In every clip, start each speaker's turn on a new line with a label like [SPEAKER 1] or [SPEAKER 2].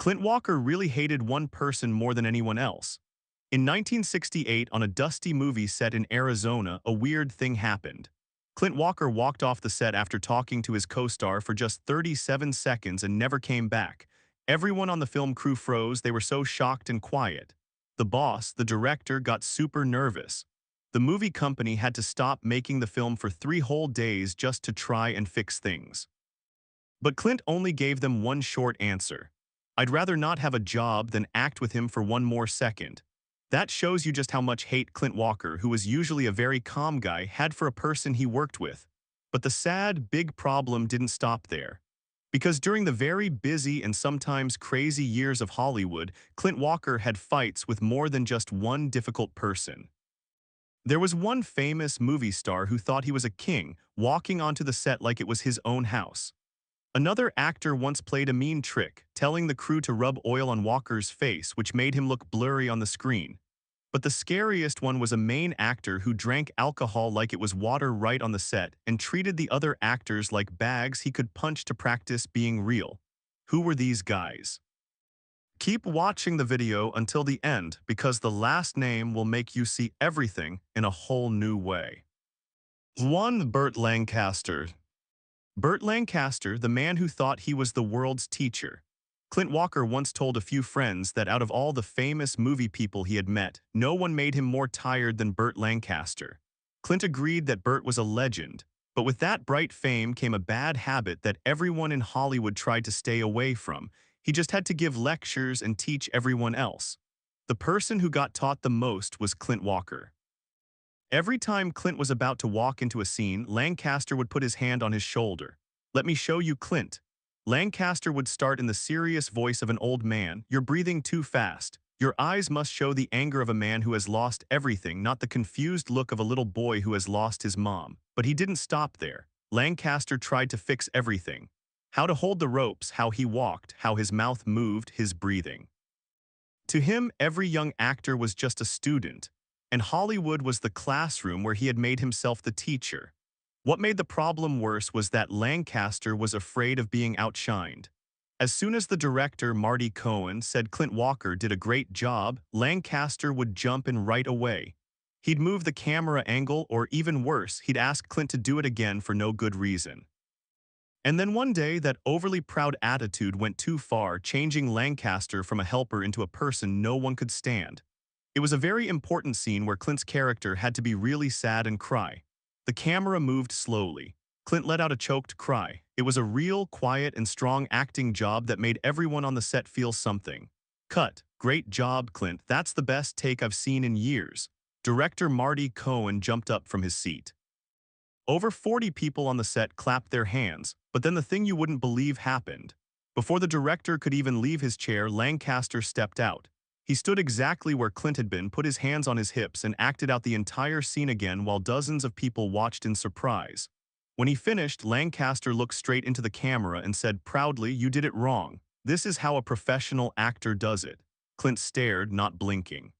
[SPEAKER 1] Clint Walker really hated one person more than anyone else. In 1968, on a dusty movie set in Arizona, a weird thing happened. Clint Walker walked off the set after talking to his co-star for just 37 seconds and never came back. Everyone on the film crew froze, they were so shocked and quiet. The boss, the director, got super nervous. The movie company had to stop making the film for 3 whole days just to try and fix things. But Clint only gave them one short answer. "I'd rather not have a job than act with him for one more second." That shows you just how much hate Clint Walker, who was usually a very calm guy, had for a person he worked with. But the sad, big problem didn't stop there. Because during the very busy and sometimes crazy years of Hollywood, Clint Walker had fights with more than just one difficult person. There was one famous movie star who thought he was a king, walking onto the set like it was his own house. Another actor once played a mean trick, telling the crew to rub oil on Walker's face, which made him look blurry on the screen. But the scariest one was a main actor who drank alcohol like it was water right on the set and treated the other actors like bags he could punch to practice being real. Who were these guys? Keep watching the video until the end because the last name will make you see everything in a whole new way. 1. Burt Lancaster. Burt Lancaster, the man who thought he was the world's teacher. Clint Walker once told a few friends that out of all the famous movie people he had met, no one made him more tired than Burt Lancaster. Clint agreed that Burt was a legend, but with that bright fame came a bad habit that everyone in Hollywood tried to stay away from. He just had to give lectures and teach everyone else. The person who got taught the most was Clint Walker. Every time Clint was about to walk into a scene, Lancaster would put his hand on his shoulder. "Let me show you Clint." Lancaster would start in the serious voice of an old man. "You're breathing too fast. Your eyes must show the anger of a man who has lost everything, not the confused look of a little boy who has lost his mom." But he didn't stop there. Lancaster tried to fix everything. How to hold the ropes, how he walked, how his mouth moved, his breathing. To him, every young actor was just a student, and Hollywood was the classroom where he had made himself the teacher. What made the problem worse was that Lancaster was afraid of being outshined. As soon as the director, Marty Cohen, said Clint Walker did a great job, Lancaster would jump in right away. He'd move the camera angle, or even worse, he'd ask Clint to do it again for no good reason. And then one day, that overly proud attitude went too far, changing Lancaster from a helper into a person no one could stand. It was a very important scene where Clint's character had to be really sad and cry. The camera moved slowly. Clint let out a choked cry. It was a real, quiet, and strong acting job that made everyone on the set feel something. Cut. "Great job, Clint. That's the best take I've seen in years." Director Marty Cohen jumped up from his seat. Over 40 people on the set clapped their hands, but then the thing you wouldn't believe happened. Before the director could even leave his chair, Lancaster stepped out. He stood exactly where Clint had been, put his hands on his hips, and acted out the entire scene again while dozens of people watched in surprise. When he finished, Lancaster looked straight into the camera and said proudly, "You did it wrong. This is how a professional actor does it." Clint stared, not blinking.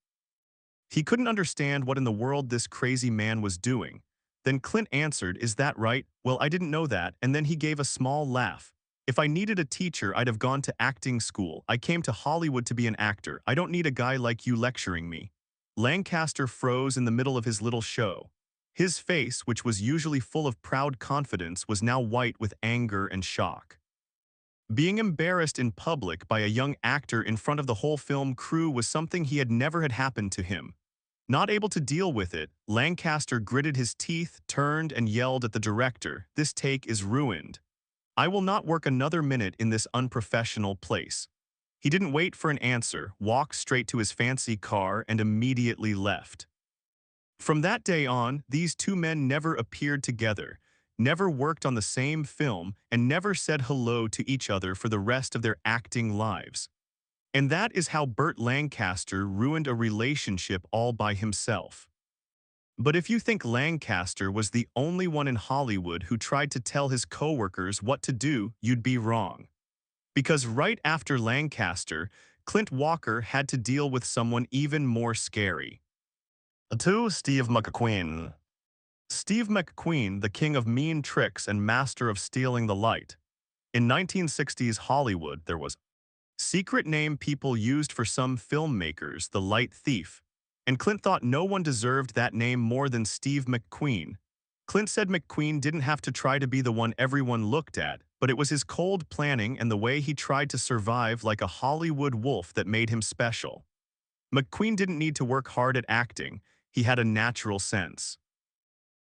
[SPEAKER 1] He couldn't understand what in the world this crazy man was doing. Then Clint answered, "Is that right? Well, I didn't know that," and then he gave a small laugh. "If I needed a teacher, I'd have gone to acting school. I came to Hollywood to be an actor. I don't need a guy like you lecturing me." Lancaster froze in the middle of his little show. His face, which was usually full of proud confidence, was now white with anger and shock. Being embarrassed in public by a young actor in front of the whole film crew was something he had never had happened to him. Not able to deal with it, Lancaster gritted his teeth, turned, and yelled at the director, "This take is ruined. I will not work another minute in this unprofessional place." He didn't wait for an answer, walked straight to his fancy car, and immediately left. From that day on, these two men never appeared together, never worked on the same film, and never said hello to each other for the rest of their acting lives. And that is how Burt Lancaster ruined a relationship all by himself. But if you think Lancaster was the only one in Hollywood who tried to tell his coworkers what to do, you'd be wrong. Because right after Lancaster, Clint Walker had to deal with someone even more scary. 2. Steve McQueen. Steve McQueen, the king of mean tricks and master of stealing the light. In 1960s Hollywood, there was Secret name people used for some filmmakers, the Light Thief. And Clint thought no one deserved that name more than Steve McQueen. Clint said McQueen didn't have to try to be the one everyone looked at, but it was his cold planning and the way he tried to survive like a Hollywood wolf that made him special. McQueen didn't need to work hard at acting, he had a natural sense.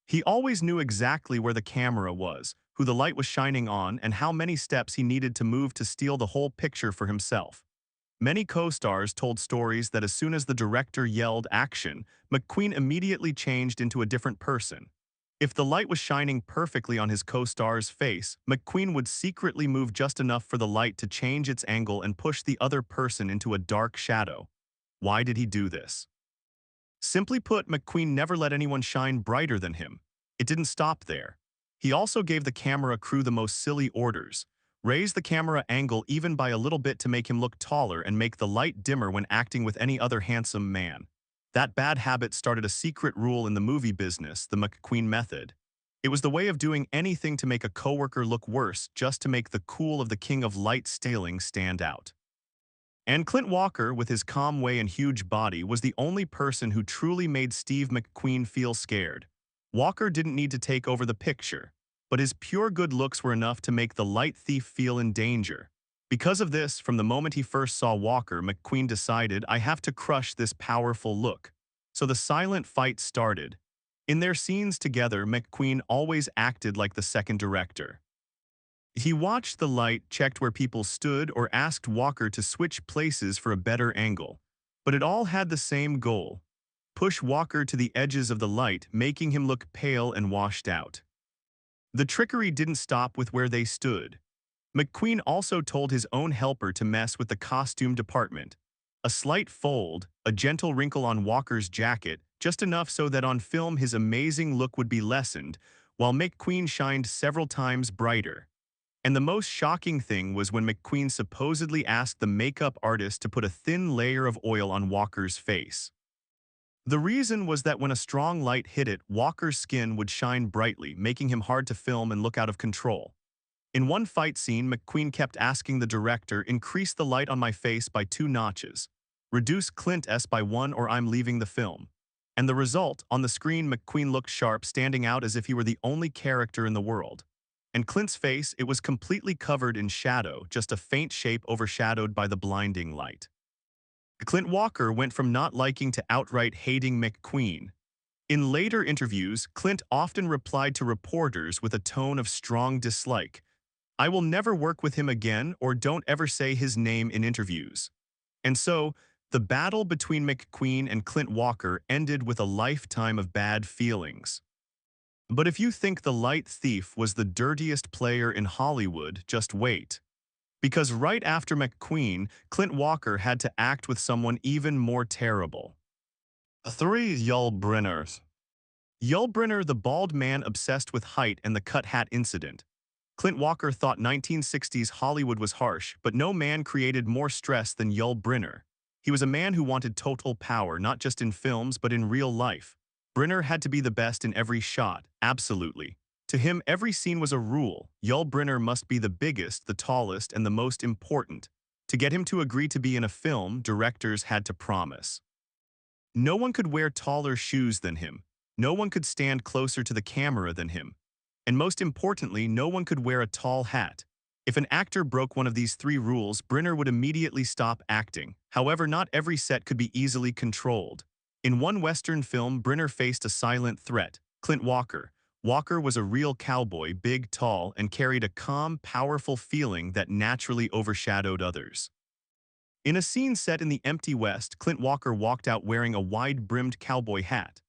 [SPEAKER 1] He always knew exactly where the camera was, who the light was shining on, and how many steps he needed to move to steal the whole picture for himself. Many co-stars told stories that as soon as the director yelled action, McQueen immediately changed into a different person. If the light was shining perfectly on his co-star's face, McQueen would secretly move just enough for the light to change its angle and push the other person into a dark shadow. Why did he do this? Simply put, McQueen never let anyone shine brighter than him. It didn't stop there. He also gave the camera crew the most silly orders. Raise the camera angle even by a little bit to make him look taller and make the light dimmer when acting with any other handsome man. That bad habit started a secret rule in the movie business, the McQueen method. It was the way of doing anything to make a coworker look worse just to make the cool of the king of light stealing stand out. And Clint Walker, with his calm way and huge body, was the only person who truly made Steve McQueen feel scared. Walker didn't need to take over the picture, but his pure good looks were enough to make the light thief feel in danger. Because of this, from the moment he first saw Walker, McQueen decided, I have to crush this powerful look. So the silent fight started. In their scenes together, McQueen always acted like the second director. He watched the light, checked where people stood, or asked Walker to switch places for a better angle. But it all had the same goal: push Walker to the edges of the light, making him look pale and washed out. The trickery didn't stop with where they stood. McQueen also told his own helper to mess with the costume department. A slight fold, a gentle wrinkle on Walker's jacket, just enough so that on film his amazing look would be lessened, while McQueen shined several times brighter. And the most shocking thing was when McQueen supposedly asked the makeup artist to put a thin layer of oil on Walker's face. The reason was that when a strong light hit it, Walker's skin would shine brightly, making him hard to film and look out of control. In one fight scene, McQueen kept asking the director, increase the light on my face by 2 notches. Reduce Clint's by 1 or I'm leaving the film. And the result, on the screen McQueen looked sharp, standing out as if he were the only character in the world. And Clint's face, it was completely covered in shadow, just a faint shape overshadowed by the blinding light. Clint Walker went from not liking to outright hating McQueen. In later interviews, Clint often replied to reporters with a tone of strong dislike. I will never work with him again, or don't ever say his name in interviews. And so, the battle between McQueen and Clint Walker ended with a lifetime of bad feelings. But if you think the Light Thief was the dirtiest player in Hollywood, just wait. Because right after McQueen, Clint Walker had to act with someone even more terrible. 3. Yul Brynner. Yul Brynner, the bald man obsessed with height and the cut hat incident. Clint Walker thought 1960s Hollywood was harsh, but no man created more stress than Yul Brynner. He was a man who wanted total power, not just in films but in real life. Brynner had to be the best in every shot, absolutely. To him, every scene was a rule. Yul Brynner must be the biggest, the tallest, and the most important. To get him to agree to be in a film, directors had to promise. No one could wear taller shoes than him. No one could stand closer to the camera than him. And most importantly, no one could wear a tall hat. If an actor broke one of these 3 rules, Brynner would immediately stop acting. However, not every set could be easily controlled. In one Western film, Brynner faced a silent threat, Clint Walker. Walker was a real cowboy, big, tall, and carried a calm, powerful feeling that naturally overshadowed others. In a scene set in the empty West, Clint Walker walked out wearing a wide-brimmed cowboy hat.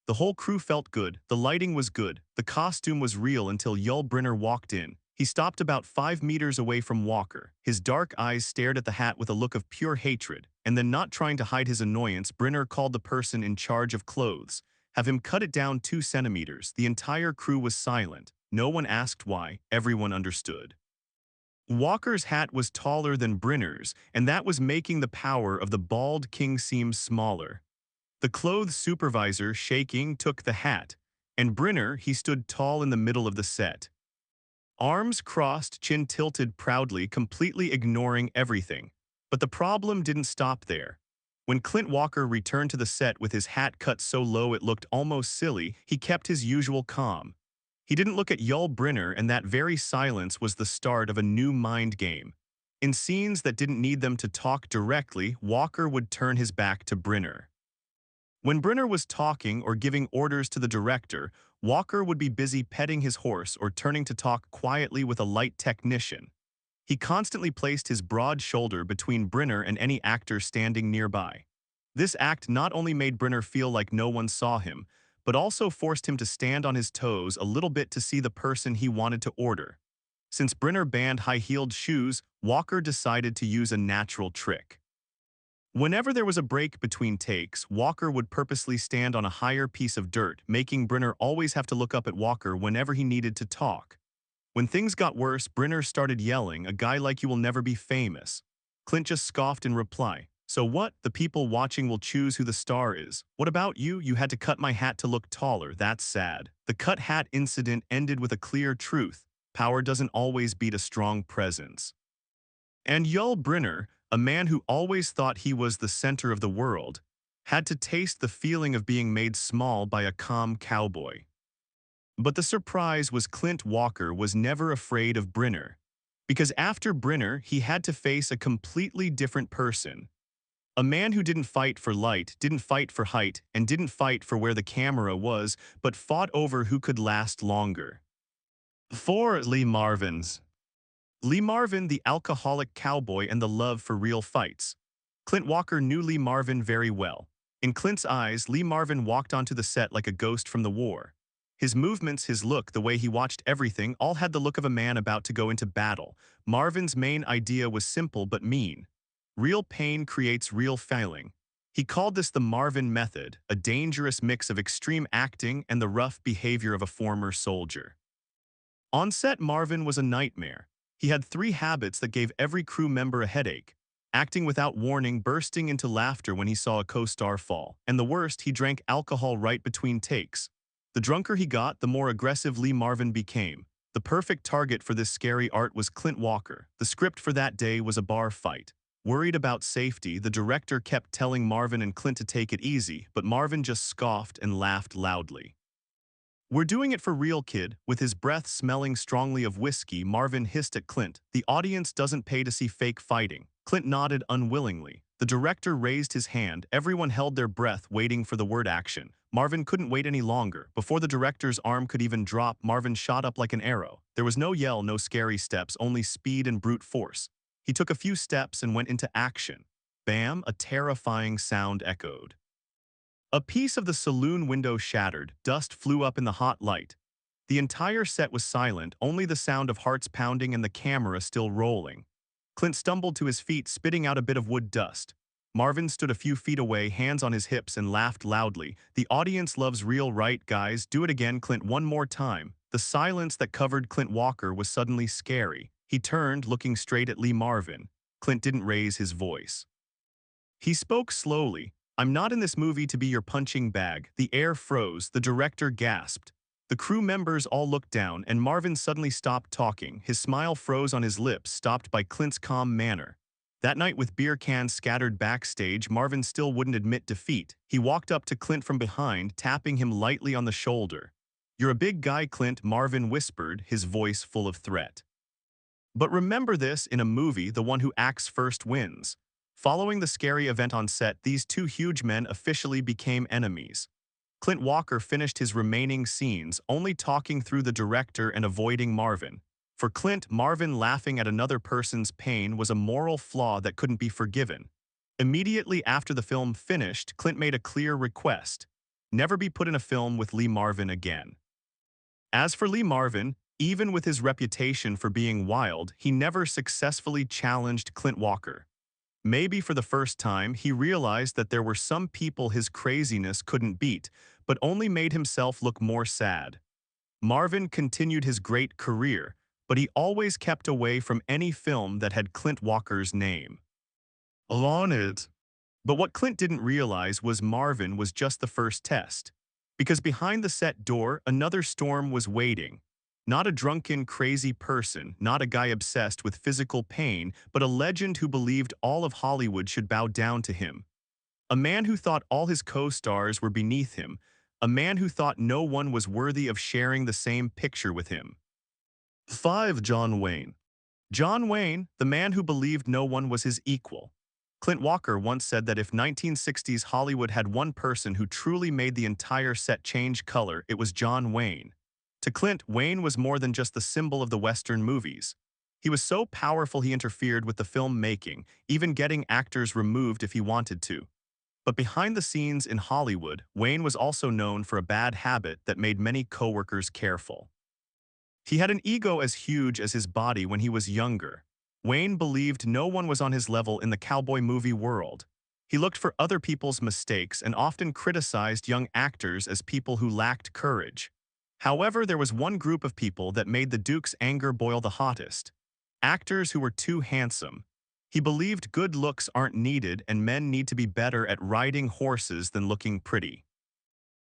[SPEAKER 1] The whole crew felt good, the lighting was good, the costume was real until Yul Brynner walked in. He stopped about 5 meters away from Walker. His dark eyes stared at the hat with a look of pure hatred, and then, not trying to hide his annoyance, Brynner called the person in charge of clothes. Have him cut it down 2 centimeters. The entire crew was silent. No one asked why, everyone understood. Walker's hat was taller than Brynner's, and that was making the power of the bald king seem smaller. The clothes supervisor, shaking, took the hat, and Brynner, he stood tall in the middle of the set. Arms crossed, chin tilted proudly, completely ignoring everything. But the problem didn't stop there. When Clint Walker returned to the set with his hat cut so low it looked almost silly, he kept his usual calm. He didn't look at Yul Brynner, and that very silence was the start of a new mind game. In scenes that didn't need them to talk directly, Walker would turn his back to Brynner. When Brynner was talking or giving orders to the director, Walker would be busy petting his horse or turning to talk quietly with a light technician. He constantly placed his broad shoulder between Brynner and any actor standing nearby. This act not only made Brynner feel like no one saw him, but also forced him to stand on his toes a little bit to see the person he wanted to order. Since Brynner banned high-heeled shoes, Walker decided to use a natural trick. Whenever there was a break between takes, Walker would purposely stand on a higher piece of dirt, making Brynner always have to look up at Walker whenever he needed to talk. When things got worse, Brynner started yelling, "A guy like you will never be famous." Clint just scoffed in reply. "So what? The people watching will choose who the star is. What about you? You had to cut my hat to look taller. That's sad." The cut hat incident ended with a clear truth. Power doesn't always beat a strong presence. And Yul Brynner, a man who always thought he was the center of the world, had to taste the feeling of being made small by a calm cowboy. But the surprise was Clint Walker was never afraid of Brynner. Because after Brynner, he had to face a completely different person. A man who didn't fight for light, didn't fight for height, and didn't fight for where the camera was, but fought over who could last longer. 4. Lee Marvin's. Lee Marvin, the alcoholic cowboy and the love for real fights. Clint Walker knew Lee Marvin very well. In Clint's eyes, Lee Marvin walked onto the set like a ghost from the war. His movements, his look, the way he watched everything, all had the look of a man about to go into battle. Marvin's main idea was simple but mean. Real pain creates real feeling. He called this the Marvin method, a dangerous mix of extreme acting and the rough behavior of a former soldier. On set, Marvin was a nightmare. He had 3 habits that gave every crew member a headache: acting without warning, bursting into laughter when he saw a co-star fall, and the worst, he drank alcohol right between takes. The drunker he got, the more aggressive Lee Marvin became. The perfect target for this scary art was Clint Walker. The script for that day was a bar fight. Worried about safety, the director kept telling Marvin and Clint to take it easy, but Marvin just scoffed and laughed loudly. "We're doing it for real, kid." With his breath smelling strongly of whiskey, Marvin hissed at Clint. "The audience doesn't pay to see fake fighting." Clint nodded unwillingly. The director raised his hand. Everyone held their breath, waiting for the word action. Marvin couldn't wait any longer. Before the director's arm could even drop, Marvin shot up like an arrow. There was no yell, no scary steps, only speed and brute force. He took a few steps and went into action. Bam! A terrifying sound echoed. A piece of the saloon window shattered. Dust flew up in the hot light. The entire set was silent, only the sound of hearts pounding and the camera still rolling. Clint stumbled to his feet, spitting out a bit of wood dust. Marvin stood a few feet away, hands on his hips, and laughed loudly. "The audience loves real, right, guys? Do it again, Clint, one more time." The silence that covered Clint Walker was suddenly scary. He turned, looking straight at Lee Marvin. Clint didn't raise his voice. He spoke slowly. "I'm not in this movie to be your punching bag." The air froze. The director gasped. The crew members all looked down, and Marvin suddenly stopped talking. His smile froze on his lips, stopped by Clint's calm manner. That night, with beer cans scattered backstage, Marvin still wouldn't admit defeat. He walked up to Clint from behind, tapping him lightly on the shoulder. "You're a big guy, Clint," Marvin whispered, his voice full of threat. "But remember this, in a movie, the one who acts first wins." Following the scary event on set, these 2 huge men officially became enemies. Clint Walker finished his remaining scenes, only talking through the director and avoiding Marvin. For Clint, Marvin laughing at another person's pain was a moral flaw that couldn't be forgiven. Immediately after the film finished, Clint made a clear request: never be put in a film with Lee Marvin again. As for Lee Marvin, even with his reputation for being wild, he never successfully challenged Clint Walker. Maybe for the first time, he realized that there were some people his craziness couldn't beat, but only made himself look more sad. Marvin continued his great career, but he always kept away from any film that had Clint Walker's name on it. But what Clint didn't realize was Marvin was just the first test. Because behind the set door, another storm was waiting. Not a drunken, crazy person, not a guy obsessed with physical pain, but a legend who believed all of Hollywood should bow down to him. A man who thought all his co-stars were beneath him. A man who thought no one was worthy of sharing the same picture with him. 5. John Wayne. John Wayne, the man who believed no one was his equal. Clint Walker once said that if 1960s Hollywood had one person who truly made the entire set change color, it was John Wayne. To Clint, Wayne was more than just the symbol of the Western movies. He was so powerful he interfered with the filmmaking, even getting actors removed if he wanted to. But behind the scenes in Hollywood, Wayne was also known for a bad habit that made many coworkers careful. He had an ego as huge as his body when he was younger. Wayne believed no one was on his level in the cowboy movie world. He looked for other people's mistakes and often criticized young actors as people who lacked courage. However, there was one group of people that made the Duke's anger boil the hottest. Actors who were too handsome. He believed good looks aren't needed and men need to be better at riding horses than looking pretty.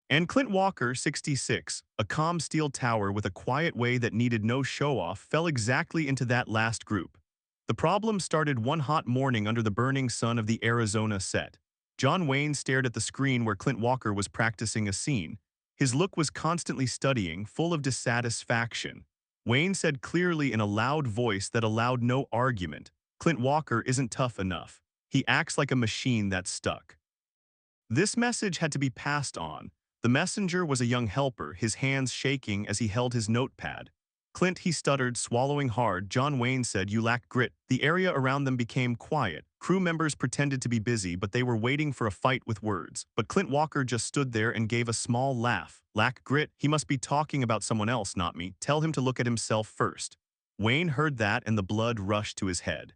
[SPEAKER 1] And Clint Walker, 66, a calm steel tower with a quiet way that needed no show-off, fell exactly into that last group. The problem started one hot morning under the burning sun of the Arizona set. John Wayne stared at the screen where Clint Walker was practicing a scene. His look was constantly studying, full of dissatisfaction. Wayne said clearly in a loud voice that allowed no argument, "Clint Walker isn't tough enough. He acts like a machine that's stuck." This message had to be passed on. The messenger was a young helper, his hands shaking as he held his notepad. "Clint," he stuttered, swallowing hard. John Wayne said, "You lack grit." The area around them became quiet. Crew members pretended to be busy, but they were waiting for a fight with words. But Clint Walker just stood there and gave a small laugh. "Lack grit? He must be talking about someone else, not me. Tell him to look at himself first." Wayne heard that and the blood rushed to his head.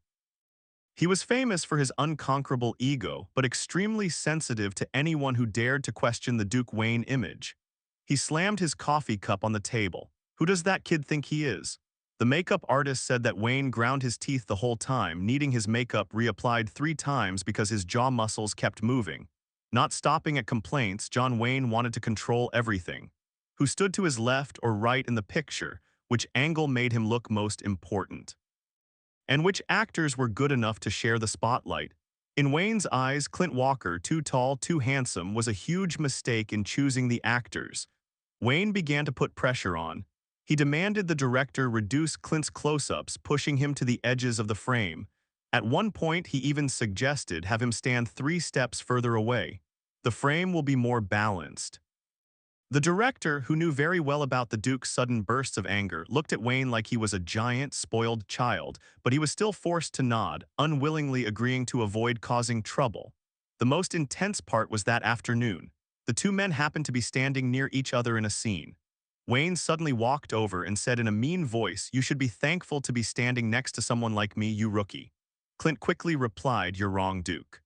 [SPEAKER 1] He was famous for his unconquerable ego, but extremely sensitive to anyone who dared to question the Duke Wayne image. He slammed his coffee cup on the table. "Who does that kid think he is?" The makeup artist said that Wayne ground his teeth the whole time, needing his makeup reapplied 3 times because his jaw muscles kept moving. Not stopping at complaints, John Wayne wanted to control everything. Who stood to his left or right in the picture? Which angle made him look most important? And which actors were good enough to share the spotlight? In Wayne's eyes, Clint Walker, too tall, too handsome, was a huge mistake in choosing the actors. Wayne began to put pressure on. He demanded the director reduce Clint's close-ups, pushing him to the edges of the frame. At one point, he even suggested have him stand 3 steps further away. The frame will be more balanced. The director, who knew very well about the Duke's sudden bursts of anger, looked at Wayne like he was a giant, spoiled child, but he was still forced to nod, unwillingly agreeing to avoid causing trouble. The most intense part was that afternoon. The two men happened to be standing near each other in a scene. Wayne suddenly walked over and said in a mean voice, "You should be thankful to be standing next to someone like me, you rookie." Clint quickly replied, "You're wrong, Duke.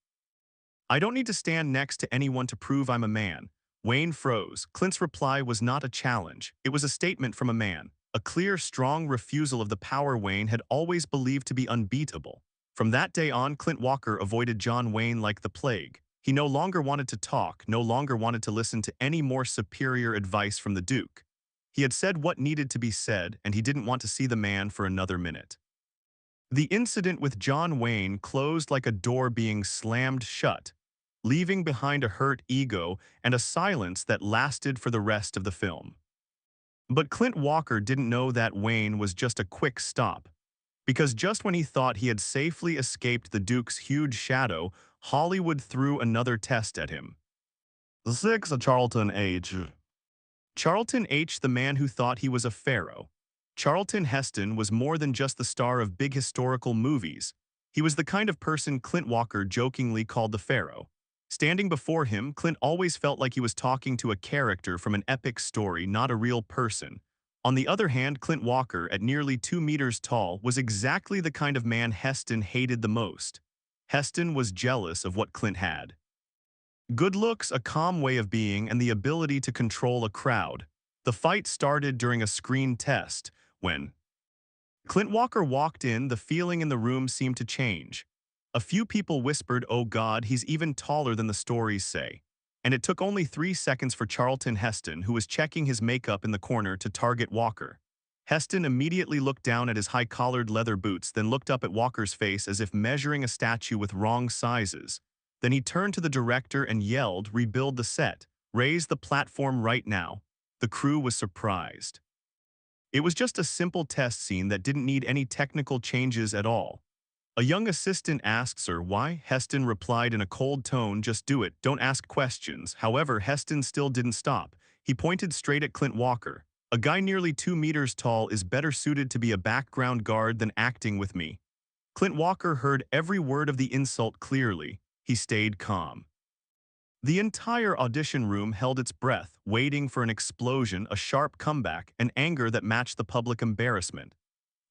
[SPEAKER 1] I don't need to stand next to anyone to prove I'm a man." Wayne froze. Clint's reply was not a challenge. It was a statement from a man. A clear, strong refusal of the power Wayne had always believed to be unbeatable. From that day on, Clint Walker avoided John Wayne like the plague. He no longer wanted to talk, no longer wanted to listen to any more superior advice from the Duke. He had said what needed to be said, and he didn't want to see the man for another minute. The incident with John Wayne closed like a door being slammed shut, leaving behind a hurt ego and a silence that lasted for the rest of the film. But Clint Walker didn't know that Wayne was just a quick stop, because just when he thought he had safely escaped the Duke's huge shadow, Hollywood threw another test at him. 6. Charlton H. Charlton H., the man who thought he was a pharaoh. Charlton Heston was more than just the star of big historical movies. He was the kind of person Clint Walker jokingly called the pharaoh. Standing before him, Clint always felt like he was talking to a character from an epic story, not a real person. On the other hand, Clint Walker, at nearly 2 meters tall, was exactly the kind of man Heston hated the most. Heston was jealous of what Clint had. Good looks, a calm way of being, and the ability to control a crowd. The fight started during a screen test. When Clint Walker walked in, the feeling in the room seemed to change. A few people whispered, "Oh God, he's even taller than the stories say." And it took only 3 seconds for Charlton Heston, who was checking his makeup in the corner, to target Walker. Heston immediately looked down at his high-collared leather boots, then looked up at Walker's face as if measuring a statue with wrong sizes. Then he turned to the director and yelled, "Rebuild the set. Raise the platform right now." The crew was surprised. It was just a simple test scene that didn't need any technical changes at all. A young assistant asked her why. Heston replied in a cold tone, "Just do it, don't ask questions." However, Heston still didn't stop. He pointed straight at Clint Walker. "A guy nearly 2 meters tall is better suited to be a background guard than acting with me." Clint Walker heard every word of the insult clearly. He stayed calm. The entire audition room held its breath, waiting for an explosion, a sharp comeback, and anger that matched the public embarrassment.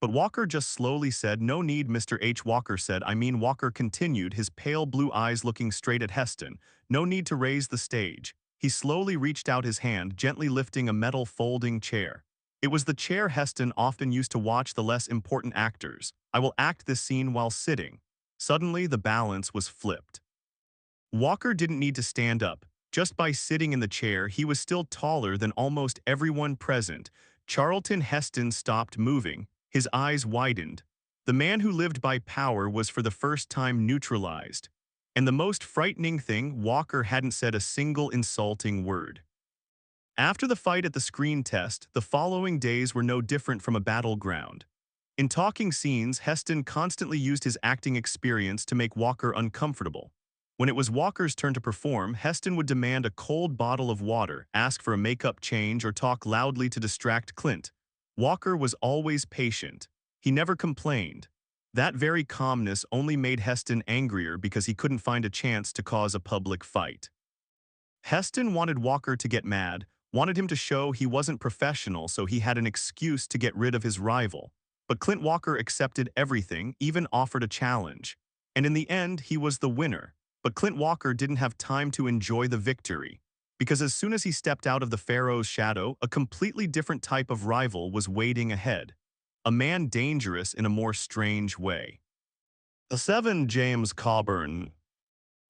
[SPEAKER 1] But Walker just slowly said, "No need, Mr. H." Walker said, Walker continued, his pale blue eyes looking straight at Heston. "No need to raise the stage." He slowly reached out his hand, gently lifting a metal folding chair. It was the chair Heston often used to watch the less important actors. "I will act this scene while sitting." Suddenly, the balance was flipped. Walker didn't need to stand up. Just by sitting in the chair, he was still taller than almost everyone present. Charlton Heston stopped moving. His eyes widened. The man who lived by power was for the first time neutralized. And the most frightening thing, Walker hadn't said a single insulting word. After the fight at the screen test, the following days were no different from a battleground. In talking scenes, Heston constantly used his acting experience to make Walker uncomfortable. When it was Walker's turn to perform, Heston would demand a cold bottle of water, ask for a makeup change, or talk loudly to distract Clint. Walker was always patient. He never complained. That very calmness only made Heston angrier because he couldn't find a chance to cause a public fight. Heston wanted Walker to get mad, wanted him to show he wasn't professional so he had an excuse to get rid of his rival. But Clint Walker accepted everything, even offered a challenge. And in the end, he was the winner. But Clint Walker didn't have time to enjoy the victory, because as soon as he stepped out of the Pharaoh's shadow, a completely different type of rival was waiting ahead. A man dangerous in a more strange way. The 7. James Coburn.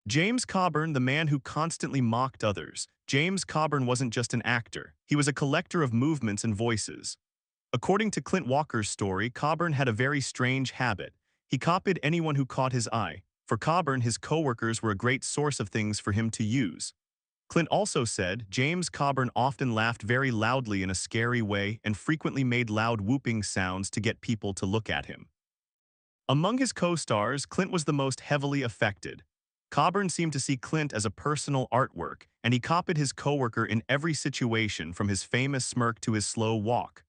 [SPEAKER 1] James Coburn, the man who constantly mocked others. James Coburn wasn't just an actor. He was a collector of movements and voices. According to Clint Walker's story, Coburn had a very strange habit. He copied anyone who caught his eye. For Coburn, his co-workers were a great source of things for him to use. Clint also said James Coburn often laughed very loudly in a scary way and frequently made loud whooping sounds to get people to look at him. Among his co-stars, Clint was the most heavily affected. Coburn seemed to see Clint as a personal artwork, and he copied his co-worker in every situation, from his famous smirk to his slow walk.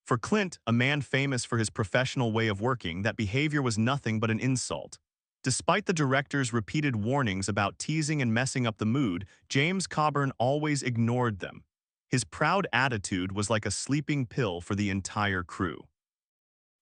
[SPEAKER 1] For Clint, a man famous for his professional way of working, that behavior was nothing but an insult. Despite the director's repeated warnings about teasing and messing up the mood, James Coburn always ignored them. His proud attitude was like a sleeping pill for the entire crew.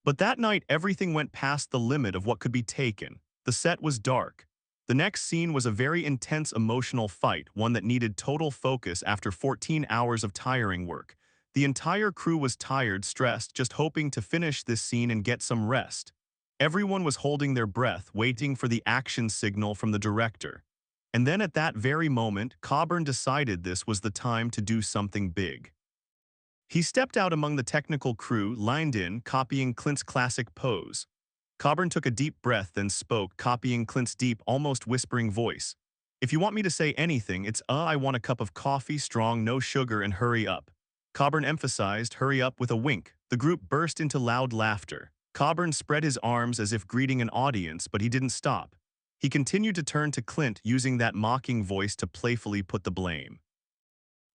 [SPEAKER 1] But that night, everything went past the limit of what could be taken. The set was dark. The next scene was a very intense emotional fight, one that needed total focus after 14 hours of tiring work. The entire crew was tired, stressed, just hoping to finish this scene and get some rest. Everyone was holding their breath, waiting for the action signal from the director. And then at that very moment, Coburn decided this was the time to do something big. He stepped out among the technical crew, lined in, copying Clint's classic pose. Coburn took a deep breath, then spoke, copying Clint's deep, almost whispering voice. "If you want me to say anything, it's I want a cup of coffee, strong, no sugar, and hurry up." Coburn emphasized hurry up with a wink. The group burst into loud laughter. Coburn spread his arms as if greeting an audience, but he didn't stop. He continued to turn to Clint, using that mocking voice to playfully put the blame.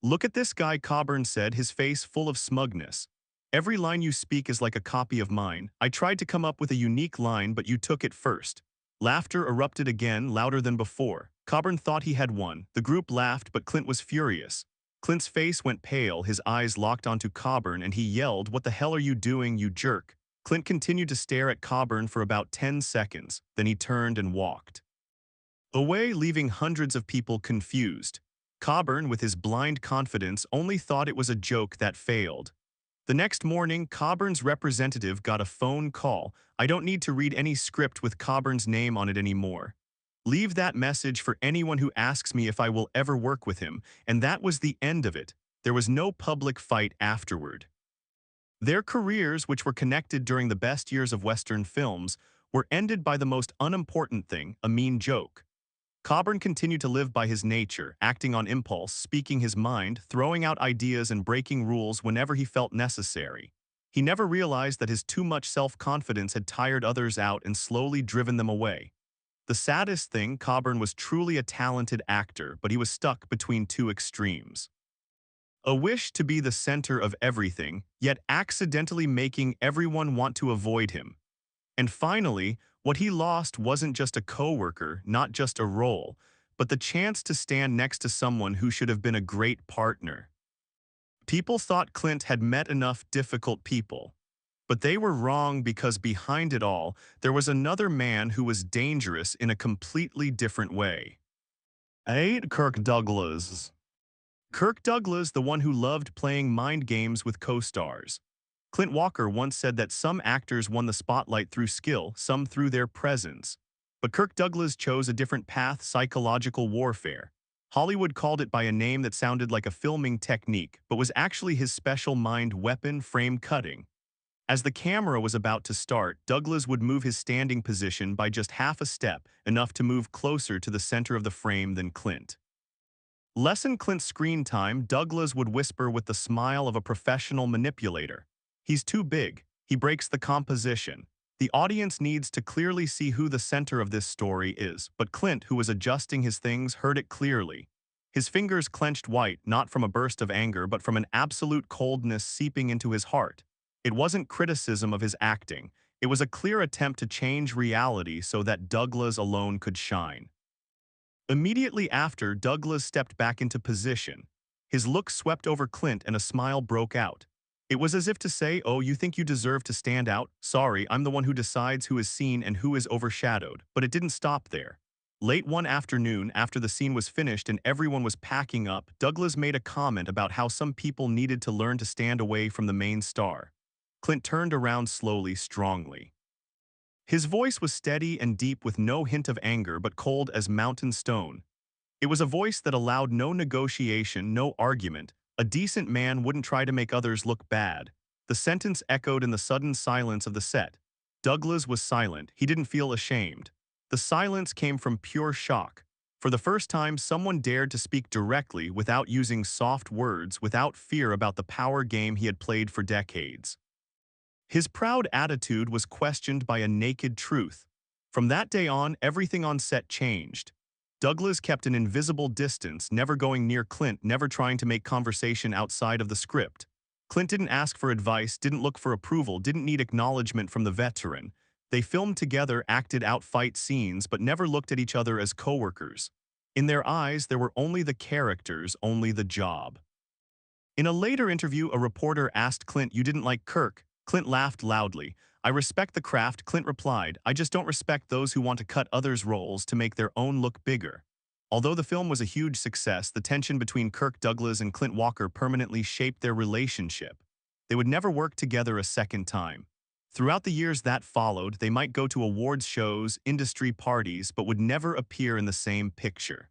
[SPEAKER 1] "Look at this guy," Coburn said, his face full of smugness. "Every line you speak is like a copy of mine. I tried to come up with a unique line, but you took it first." Laughter erupted again, louder than before. Coburn thought he had won. The group laughed, but Clint was furious. Clint's face went pale, his eyes locked onto Coburn, and he yelled, "What the hell are you doing, you jerk?" Clint continued to stare at Coburn for about 10 seconds, then he turned and walked away, leaving hundreds of people confused. Coburn, with his blind confidence, only thought it was a joke that failed. The next morning, Coburn's representative got a phone call. "I don't need to read any script with Coburn's name on it anymore. Leave that message for anyone who asks me if I will ever work with him." And that was the end of it. There was no public fight afterward. Their careers, which were connected during the best years of Western films, were ended by the most unimportant thing, a mean joke. Coburn continued to live by his nature, acting on impulse, speaking his mind, throwing out ideas and breaking rules whenever he felt necessary. He never realized that his too much self-confidence had tired others out and slowly driven them away. The saddest thing, Coburn was truly a talented actor, but he was stuck between two extremes. A wish to be the center of everything, yet accidentally making everyone want to avoid him. And finally, what he lost wasn't just a coworker, not just a role, but the chance to stand next to someone who should have been a great partner. People thought Clint had met enough difficult people. But they were wrong because behind it all, there was another man who was dangerous in a completely different way. Kirk Douglas. Kirk Douglas, the one who loved playing mind games with co-stars. Clint Walker once said that some actors won the spotlight through skill, some through their presence. But Kirk Douglas chose a different path, psychological warfare. Hollywood called it by a name that sounded like a filming technique, but was actually his special mind weapon, frame cutting. As the camera was about to start, Douglas would move his standing position by just half a step, enough to move closer to the center of the frame than Clint. Lessen Clint's screen time, Douglas would whisper with the smile of a professional manipulator. He's too big. He breaks the composition. The audience needs to clearly see who the center of this story is, but Clint, who was adjusting his things, heard it clearly. His fingers clenched white, not from a burst of anger, but from an absolute coldness seeping into his heart. It wasn't criticism of his acting. It was a clear attempt to change reality so that Douglas alone could shine. Immediately after, Douglas stepped back into position. His look swept over Clint and a smile broke out. It was as if to say, "Oh, you think you deserve to stand out? Sorry, I'm the one who decides who is seen and who is overshadowed." But it didn't stop there. Late one afternoon, after the scene was finished and everyone was packing up, Douglas made a comment about how some people needed to learn to stand away from the main star. Clint turned around slowly, strongly. His voice was steady and deep with no hint of anger but cold as mountain stone. It was a voice that allowed no negotiation, no argument. A decent man wouldn't try to make others look bad. The sentence echoed in the sudden silence of the set. Douglas was silent. He didn't feel ashamed. The silence came from pure shock. For the first time, someone dared to speak directly without using soft words, without fear about the power game he had played for decades. His proud attitude was questioned by a naked truth. From that day on, everything on set changed. Douglas kept an invisible distance, never going near Clint, never trying to make conversation outside of the script. Clint didn't ask for advice, didn't look for approval, didn't need acknowledgement from the veteran. They filmed together, acted out fight scenes, but never looked at each other as coworkers. In their eyes, there were only the characters, only the job. In a later interview, a reporter asked Clint, "You didn't like Kirk?" Clint laughed loudly. "I respect the craft," Clint replied. "I just don't respect those who want to cut others' roles to make their own look bigger." Although the film was a huge success, the tension between Kirk Douglas and Clint Walker permanently shaped their relationship. They would never work together a second time. Throughout the years that followed, they might go to awards shows, industry parties, but would never appear in the same picture.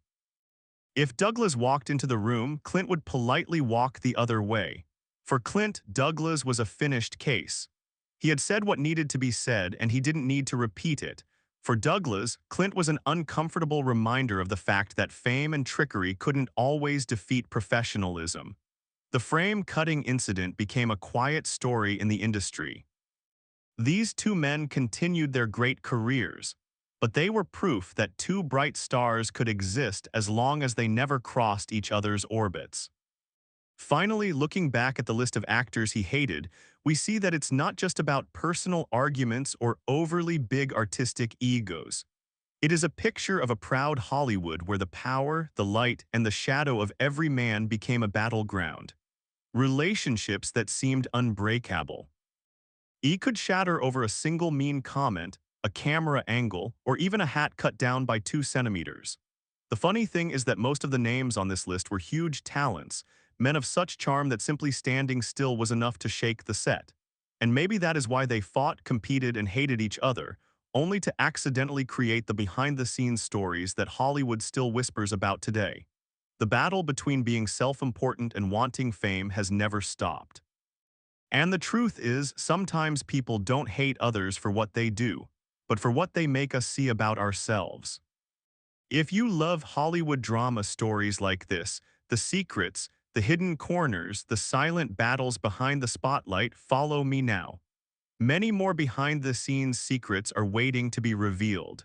[SPEAKER 1] If Douglas walked into the room, Clint would politely walk the other way. For Clint, Douglas was a finished case. He had said what needed to be said, and he didn't need to repeat it. For Douglas, Clint was an uncomfortable reminder of the fact that fame and trickery couldn't always defeat professionalism. The frame-cutting incident became a quiet story in the industry. These two men continued their great careers, but they were proof that two bright stars could exist as long as they never crossed each other's orbits. Finally, looking back at the list of actors he hated, we see that it's not just about personal arguments or overly big artistic egos. It is a picture of a proud Hollywood where the power, the light, and the shadow of every man became a battleground. Relationships that seemed unbreakable. Could shatter over a single mean comment, a camera angle, or even a hat cut down by 2 centimeters. The funny thing is that most of the names on this list were huge talents, men of such charm that simply standing still was enough to shake the set. And maybe that is why they fought, competed, and hated each other, only to accidentally create the behind-the-scenes stories that Hollywood still whispers about today. The battle between being self-important and wanting fame has never stopped. And the truth is, sometimes people don't hate others for what they do, but for what they make us see about ourselves. If you love Hollywood drama stories like this, the secrets, the hidden corners, the silent battles behind the spotlight, follow me now. Many more behind-the-scenes secrets are waiting to be revealed.